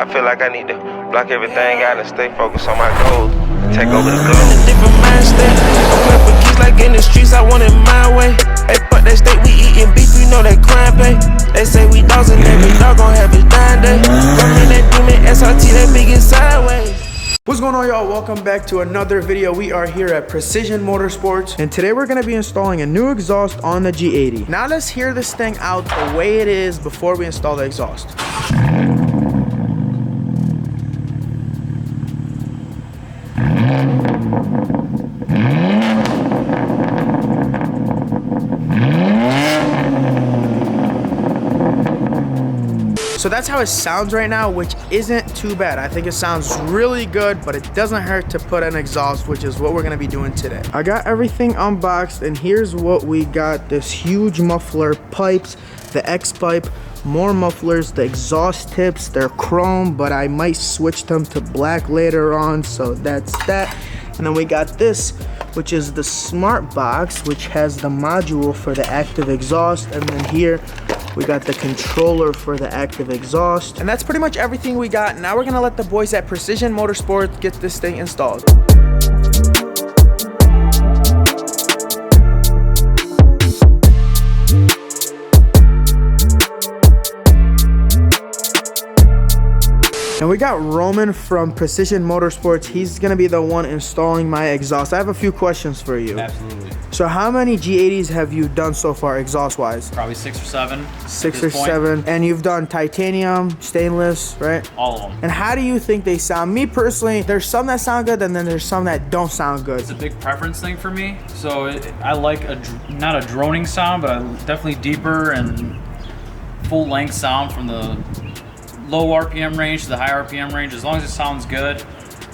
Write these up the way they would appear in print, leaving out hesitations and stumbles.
I feel like I need to block everything out and stay focused on my goals. Take over the globe. In a different mind state. I'm playing for keys like in the streets, I want it my way. Hey, fuck that steak, we eating beef, we know that crime pay. They say we dogs and every dog gon' have his dying day. Rockin' that demon SRT, that big is sideways. What's going on, y'all? Welcome back to another video. We are here at Precision Motorsports, and today we're gonna be installing a new exhaust on the G80. Now let's hear this thing out the way it is before we install the exhaust. So that's how it sounds right now, which isn't too bad. I think it sounds really good, but it doesn't hurt to put an exhaust, which is what we're gonna be doing today. I got everything unboxed, and here's what we got. This huge muffler, pipes, the X pipe, more mufflers, the exhaust tips, they're chrome, but I might switch them to black later on, so that's that. And then we got this, which is the smart box, which has the module for the active exhaust, and then here we got the controller for the active exhaust. And that's pretty much everything we got. Now we're gonna let the boys at Precision Motorsports get this thing installed. And we got Roman from Precision Motorsports. He's gonna be the one installing my exhaust. I have a few questions for you. Absolutely. So how many G80s have you done so far, exhaust-wise? Probably 6 or 7. 6 or 7. And you've done titanium, stainless, right? All of them. And how do you think they sound? Me personally, there's some that sound good, and then there's some that don't sound good. It's a big preference thing for me. So I like not a droning sound, but definitely deeper and full length sound from the low RPM range to the high RPM range. As long as it sounds good,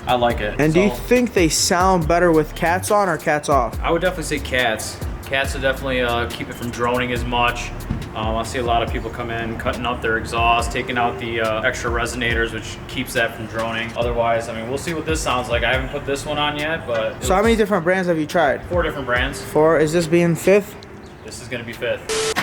I like it. And do you think they sound better with cats on or cats off? I would definitely say cats. Cats will definitely keep it from droning as much. I see a lot of people come in, cutting out their exhaust, taking out the extra resonators, which keeps that from droning. Otherwise, I mean, we'll see what this sounds like. I haven't put this one on yet, but... So how many different brands have you tried? 4 different brands. 4? Is this being 5th? This is gonna be 5th.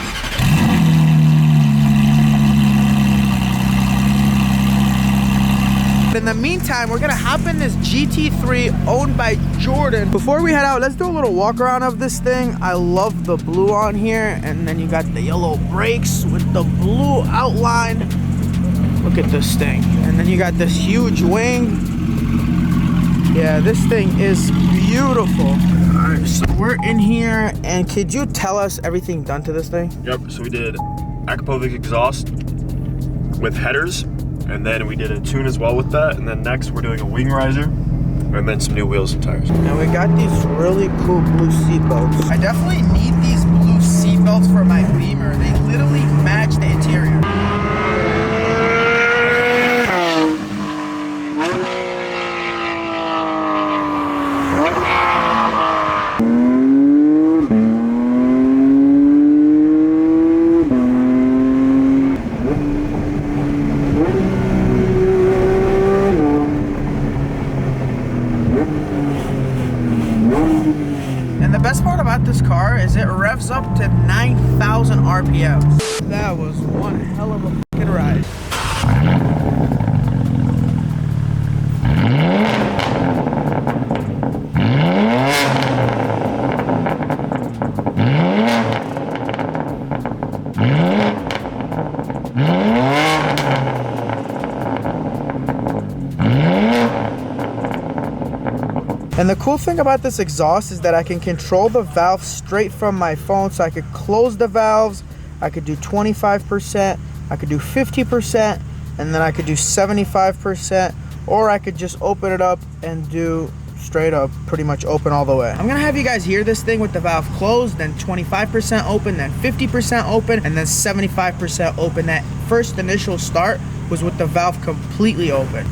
In the meantime, we're gonna hop in this GT3 owned by Jordan. Before we head out, let's do a little walk around of this thing. I love the blue on here, and then you got the yellow brakes with the blue outline. Look at this thing. And then you got this huge wing. Yeah, this thing is beautiful. All right, so we're in here, and could you tell us everything done to this thing? Yep, so we did Akopovic exhaust with headers, and then we did a tune as well with that, and then next we're doing a wing riser, and then some new wheels and tires. And we got these really cool blue seat belts. I definitely need these blue seat belts for my Beamer. They literally match the interior. Best part about this car is it revs up to 9,000 RPMs. That was one hell of a fucking ride. And the cool thing about this exhaust is that I can control the valve straight from my phone. So I could close the valves, I could do 25%, I could do 50%, and then I could do 75%, or I could just open it up and do straight up, pretty much open all the way. I'm gonna have you guys hear this thing with the valve closed, then 25% open, then 50% open, and then 75% open. That first initial start was with the valve completely open.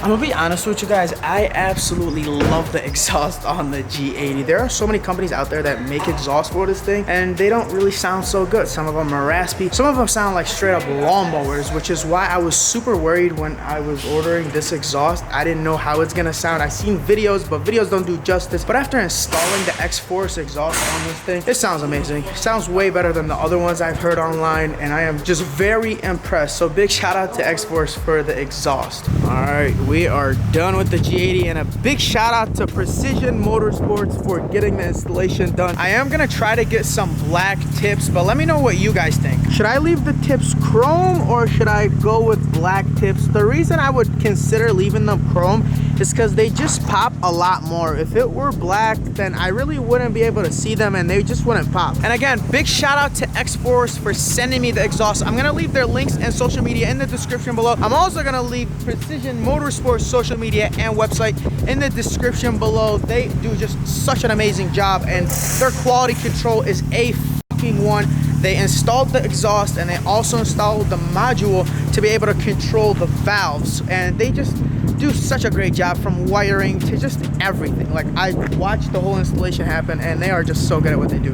I'm gonna be honest with you guys, I absolutely love the exhaust on the G80. There are so many companies out there that make exhaust for this thing, and they don't really sound so good. Some of them are raspy. Some of them sound like straight up lawnmowers, which is why I was super worried when I was ordering this exhaust. I didn't know how it's gonna sound. I've seen videos, but videos don't do justice. But after installing the X-Force exhaust on this thing, it sounds amazing. It sounds way better than the other ones I've heard online, and I am just very impressed. So big shout out to X-Force for the exhaust. All right, we are done with the G80, and a big shout out to Precision Motorsports for getting the installation done. I am gonna try to get some black tips, but let me know what you guys think. Should I leave the tips chrome or should I go with black tips? The reason I would consider leaving them chrome is because they just pop a lot more. If it were black, then I really wouldn't be able to see them and they just wouldn't pop. And again, big shout out to X-Force for sending me the exhaust. I'm gonna leave their links and social media in the description below. I'm also gonna leave Precision Motorsports social media and website in the description below. They do just such an amazing job, and their quality control is A1. They installed the exhaust and they also installed the module to be able to control the valves, and they just do such a great job from wiring to just everything. Like, I watched the whole installation happen and they are just so good at what they do.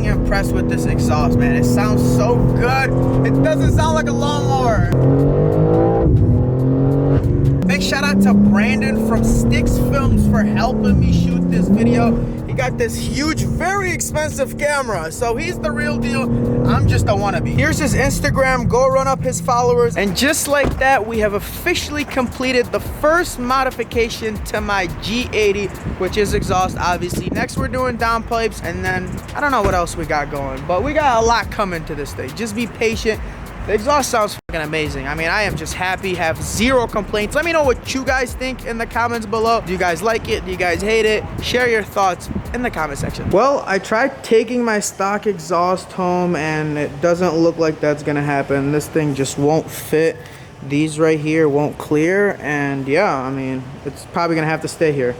Impressed with this exhaust, man. It sounds so good. It doesn't sound like a lawnmower. Big shout out to Brandon from Sticks Films for helping me shoot this video. He got this huge, very expensive camera, so he's the real deal. I'm just a wannabe. Here's his Instagram. Go run up his followers. And just like that, we have officially completed the first modification to my G80, which is exhaust, obviously. Next, we're doing downpipes, and then I don't know what else we got going, but we got a lot coming to this thing. Just be patient. The exhaust sounds fucking amazing. I mean, I am just happy, have zero complaints. Let me know what you guys think in the comments below. Do you guys like it? Do you guys hate it? Share your thoughts in the comment section. Well, I tried taking my stock exhaust home and it doesn't look like that's gonna happen. This thing just won't fit. These right here won't clear, and yeah, I mean, it's probably gonna have to stay here.